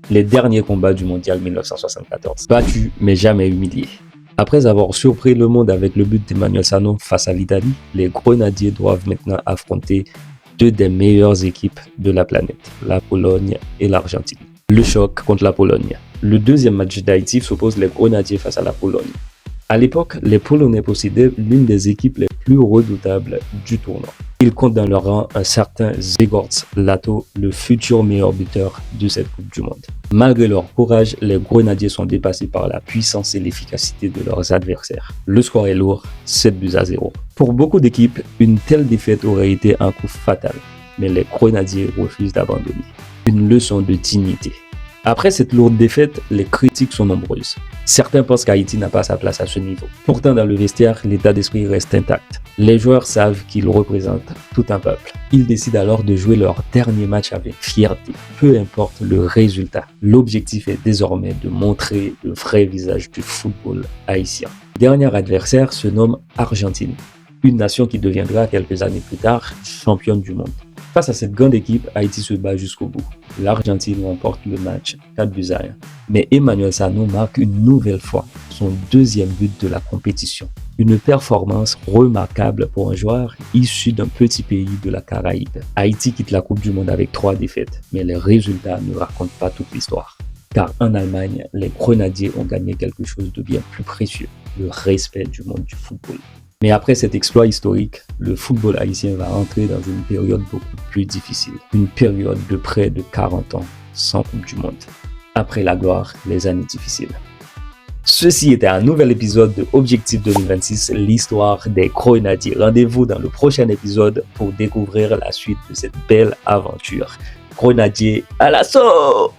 les derniers combats du mondial 1974. Battus mais jamais humiliés. Après avoir surpris le monde avec le but d'Emmanuel Sano face à l'Italie, les Grenadiers doivent maintenant affronter deux des meilleures équipes de la planète, la Pologne et l'Argentine. Le choc contre la Pologne. Le deuxième match d'Haïti s'oppose les Grenadiers face à la Pologne. À l'époque, les Polonais possédaient l'une des équipes les plus redoutables du tournoi. Ils comptent dans leur rang un certain Zegorz Lato, le futur meilleur buteur de cette Coupe du Monde. Malgré leur courage, les Grenadiers sont dépassés par la puissance et l'efficacité de leurs adversaires. Le score est lourd, 7-0. Pour beaucoup d'équipes, une telle défaite aurait été un coup fatal, mais les Grenadiers refusent d'abandonner. Une leçon de dignité. Après cette lourde défaite, les critiques sont nombreuses. Certains pensent qu'Haïti n'a pas sa place à ce niveau. Pourtant, dans le vestiaire, l'état d'esprit reste intact. Les joueurs savent qu'ils représentent tout un peuple. Ils décident alors de jouer leur dernier match avec fierté, peu importe le résultat. L'objectif est désormais de montrer le vrai visage du football haïtien. Le dernier adversaire se nomme Argentine, une nation qui deviendra quelques années plus tard championne du monde. Face à cette grande équipe, Haïti se bat jusqu'au bout. L'Argentine remporte le match 4-1. Mais Emmanuel Sano marque une nouvelle fois son deuxième but de la compétition. Une performance remarquable pour un joueur issu d'un petit pays de la Caraïbe. Haïti quitte la Coupe du Monde avec 3 défaites, mais les résultats ne racontent pas toute l'histoire. Car en Allemagne, les Grenadiers ont gagné quelque chose de bien plus précieux, le respect du monde du football. Mais après cet exploit historique, le football haïtien va entrer dans une période beaucoup plus difficile. Une période de près de 40 ans sans Coupe du Monde. Après la gloire, les années difficiles. Ceci était un nouvel épisode de Objectif 2026, l'histoire des Grenadiers. Rendez-vous dans le prochain épisode pour découvrir la suite de cette belle aventure. Grenadiers à l'assaut!